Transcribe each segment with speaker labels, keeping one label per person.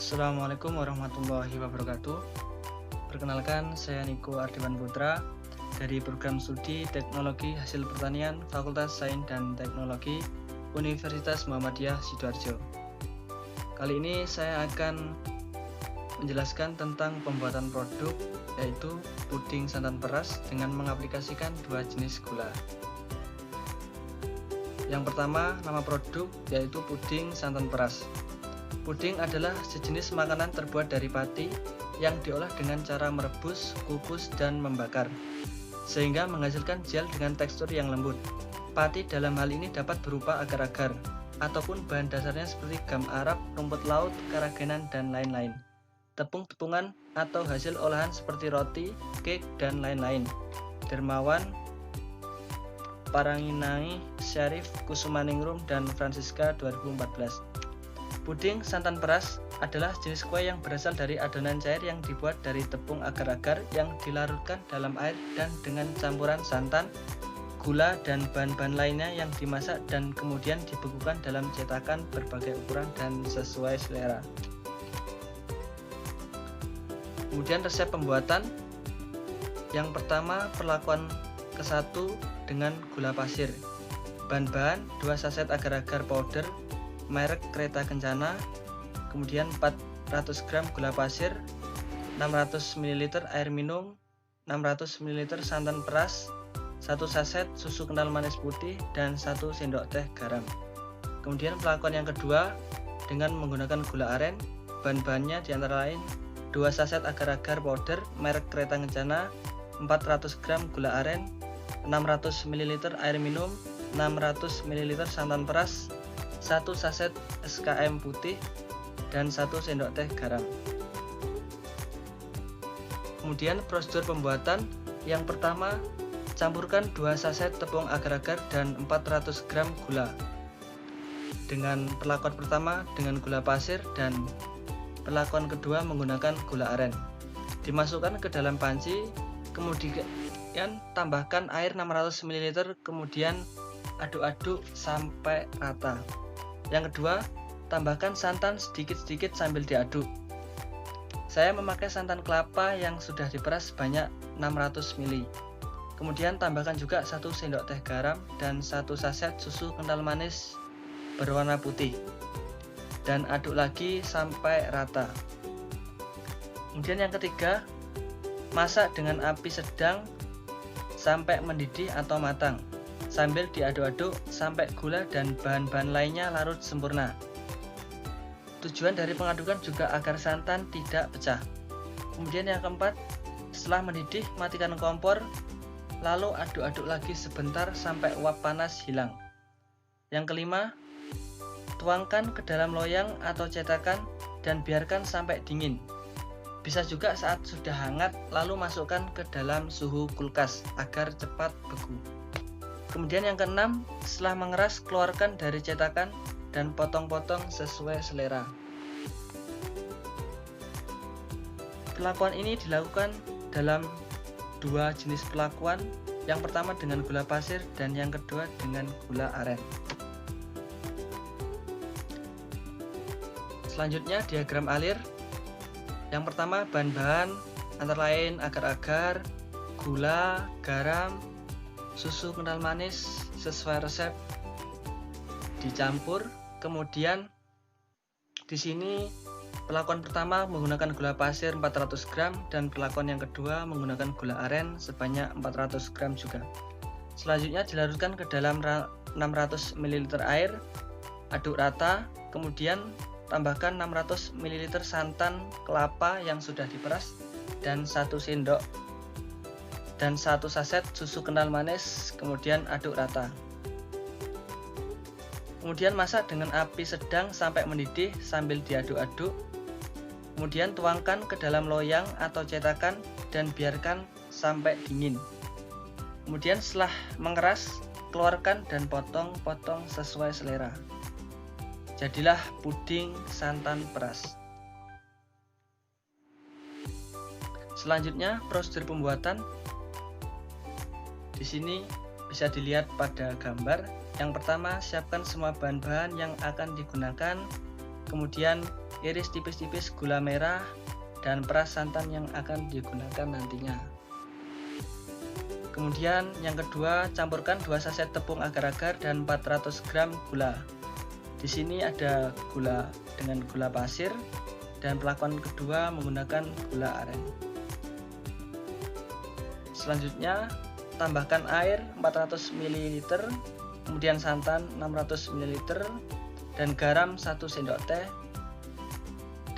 Speaker 1: Assalamualaikum warahmatullahi wabarakatuh. Perkenalkan, saya Niko Ardiwan Putra dari Program Studi Teknologi Hasil Pertanian Fakultas Sains dan Teknologi Universitas Muhammadiyah Sidoarjo. Kali ini saya akan menjelaskan tentang pembuatan produk, yaitu puding santan peras dengan mengaplikasikan dua jenis gula. Yang pertama, nama produk yaitu puding santan peras. Puding adalah sejenis makanan terbuat dari pati yang diolah dengan cara merebus, kukus, dan membakar, sehingga menghasilkan gel dengan tekstur yang lembut. Pati dalam hal ini dapat berupa agar-agar, ataupun bahan dasarnya seperti gam arab, rumput laut, karagenan, dan lain-lain. Tepung-tepungan atau hasil olahan seperti roti, cake, dan lain-lain. Dermawan, Paranginai, Syarif, Kusumaningrum, dan Francisca 2014. Puding santan peras adalah jenis kue yang berasal dari adonan cair yang dibuat dari tepung agar-agar yang dilarutkan dalam air dan dengan campuran santan, gula, dan bahan-bahan lainnya yang dimasak dan kemudian dibekukan dalam cetakan berbagai ukuran dan sesuai selera. Kemudian resep pembuatan. Yang pertama, perlakuan ke-1 dengan gula pasir. Bahan-bahan 2 saset agar-agar powder merek Kereta Kencana, kemudian 400 gram gula pasir, 600 ml air minum, 600 ml santan peras, 1 saset susu kental manis putih, dan 1 sendok teh garam. Kemudian pelakuan yang kedua dengan menggunakan gula aren. Bahan-bahannya diantara lain 2 saset agar-agar powder merek Kereta Kencana, 400 gram gula aren, 600 ml air minum, 600 ml santan peras, 1 saset SKM putih, dan 1 sendok teh garam. Kemudian prosedur pembuatan. Yang pertama, campurkan 2 saset tepung agar-agar dan 400 gram gula. Dengan perlakuan pertama dengan gula pasir dan perlakuan kedua menggunakan gula aren. Dimasukkan ke dalam panci, kemudian tambahkan air 600 ml, kemudian aduk-aduk sampai rata. Yang kedua, tambahkan santan sedikit-sedikit sambil diaduk. Saya memakai santan kelapa yang sudah diperas sebanyak 600 ml. Kemudian tambahkan juga 1 sendok teh garam dan 1 saset susu kental manis berwarna putih. Dan aduk lagi sampai rata. Kemudian yang ketiga, masak dengan api sedang sampai mendidih atau matang, sambil diaduk-aduk sampai gula dan bahan-bahan lainnya larut sempurna. Tujuan dari pengadukan juga agar santan tidak pecah. Kemudian yang keempat, setelah mendidih, matikan kompor, lalu aduk-aduk lagi sebentar sampai uap panas hilang. Yang kelima, tuangkan ke dalam loyang atau cetakan dan biarkan sampai dingin. Bisa juga saat sudah hangat, lalu masukkan ke dalam suhu kulkas agar cepat beku. Kemudian yang keenam, setelah mengeras, keluarkan dari cetakan dan potong-potong sesuai selera. Perlakuan ini dilakukan dalam 2 jenis perlakuan. Yang pertama dengan gula pasir dan yang kedua dengan gula aren. Selanjutnya diagram alir. Yang pertama, bahan-bahan antara lain agar-agar, gula, garam, susu kental manis sesuai resep dicampur. Kemudian di sini perlakuan pertama menggunakan gula pasir 400 gram dan perlakuan yang kedua menggunakan gula aren sebanyak 400 gram juga. Selanjutnya dilarutkan ke dalam 600 ml air, aduk rata, kemudian tambahkan 600 ml santan kelapa yang sudah diperas dan 1 sendok dan 1 saset susu kental manis, kemudian aduk rata. Kemudian masak dengan api sedang sampai mendidih sambil diaduk-aduk. Kemudian tuangkan ke dalam loyang atau cetakan dan biarkan sampai dingin. Kemudian setelah mengeras, keluarkan dan potong-potong sesuai selera. Jadilah puding santan peras. Selanjutnya prosedur pembuatan. Di sini bisa dilihat pada gambar. Yang pertama, siapkan semua bahan-bahan yang akan digunakan. Kemudian iris tipis-tipis gula merah, dan peras santan yang akan digunakan nantinya. Kemudian yang kedua, campurkan 2 saset tepung agar-agar dan 400 gram gula. Di sini ada gula dengan gula pasir, dan perlakuan kedua menggunakan gula aren. Selanjutnya, tambahkan air 400 ml, kemudian santan 600 ml, dan garam 1 sendok teh,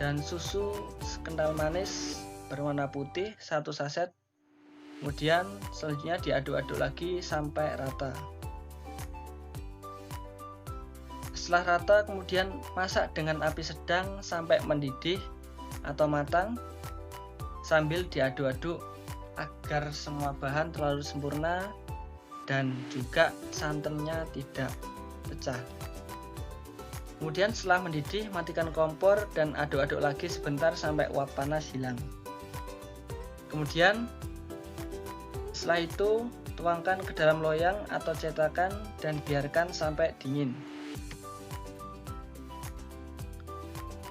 Speaker 1: dan susu kental manis berwarna putih 1 saset. Kemudian selanjutnya diaduk-aduk lagi sampai rata. Setelah rata, kemudian masak dengan api sedang sampai mendidih atau matang sambil diaduk-aduk agar semua bahan terlalu sempurna dan juga santannya tidak pecah. Kemudian setelah mendidih, matikan kompor dan aduk-aduk lagi sebentar sampai uap panas hilang. Kemudian setelah itu tuangkan ke dalam loyang atau cetakan dan biarkan sampai dingin.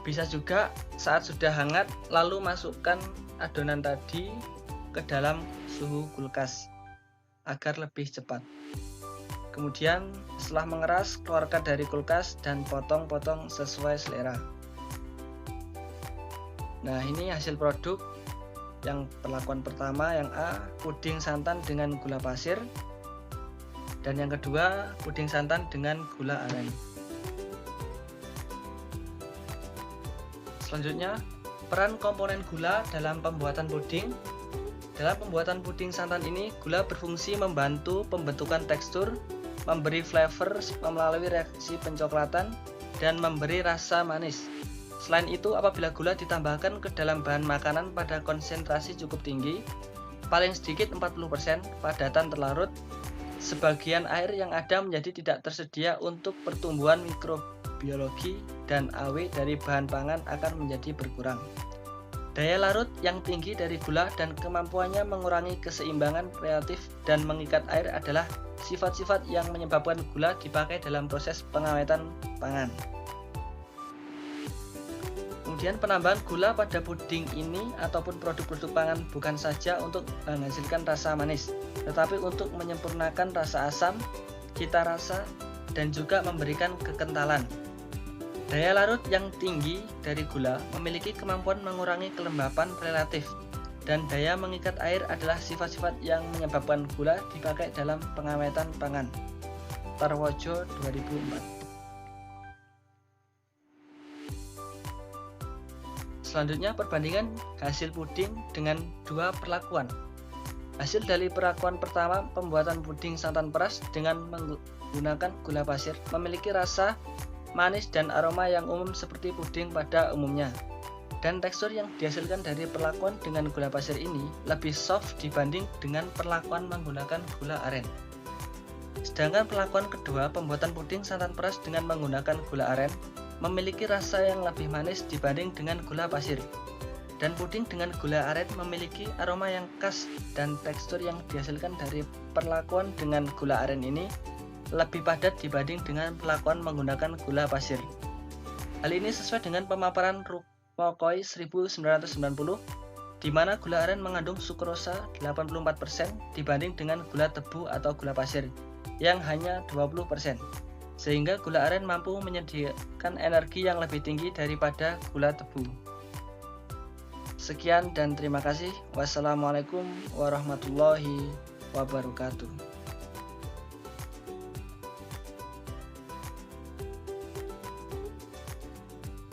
Speaker 1: Bisa juga saat sudah hangat lalu masukkan adonan tadi ke dalam suhu kulkas agar lebih cepat. Kemudian setelah mengeras, keluarkan dari kulkas dan potong-potong sesuai selera. Nah, ini hasil produk. Yang perlakuan pertama yang A, puding santan dengan gula pasir, dan yang kedua puding santan dengan gula aren. Selanjutnya, peran komponen gula dalam pembuatan puding. Dalam pembuatan puding santan ini, gula berfungsi membantu pembentukan tekstur, memberi flavor melalui reaksi pencoklatan, dan memberi rasa manis. Selain itu, apabila gula ditambahkan ke dalam bahan makanan pada konsentrasi cukup tinggi, paling sedikit 40% padatan terlarut, sebagian air yang ada menjadi tidak tersedia untuk pertumbuhan mikrobiologi dan AW dari bahan pangan akan menjadi berkurang. Daya larut yang tinggi dari gula dan kemampuannya mengurangi keseimbangan relatif dan mengikat air adalah sifat-sifat yang menyebabkan gula dipakai dalam proses pengawetan pangan. Kemudian penambahan gula pada puding ini ataupun produk-produk pangan bukan saja untuk menghasilkan rasa manis, tetapi untuk menyempurnakan rasa asam, cita rasa, dan juga memberikan kekentalan. Daya larut yang tinggi dari gula memiliki kemampuan mengurangi kelembapan relatif, dan daya mengikat air adalah sifat-sifat yang menyebabkan gula dipakai dalam pengawetan pangan. Tarwojo 2004. Selanjutnya, perbandingan hasil puding dengan 2 perlakuan. Hasil dari perlakuan pertama, pembuatan puding santan peras dengan menggunakan gula pasir memiliki rasa manis dan aroma yang umum seperti puding pada umumnya. Dan tekstur yang dihasilkan dari perlakuan dengan gula pasir ini lebih soft dibanding dengan perlakuan menggunakan gula aren. Sedangkan perlakuan kedua, pembuatan puding santan peras dengan menggunakan gula aren memiliki rasa yang lebih manis dibanding dengan gula pasir. Dan puding dengan gula aren memiliki aroma yang khas dan tekstur yang dihasilkan dari perlakuan dengan gula aren ini lebih padat dibanding dengan perlakuan menggunakan gula pasir. Hal ini sesuai dengan pemaparan Rukmokoi 1990, di mana gula aren mengandung sukrosa 84% dibanding dengan gula tebu atau gula pasir yang hanya 20%. Sehingga gula aren mampu menyediakan energi yang lebih tinggi daripada gula tebu. Sekian dan terima kasih. Wassalamualaikum warahmatullahi wabarakatuh.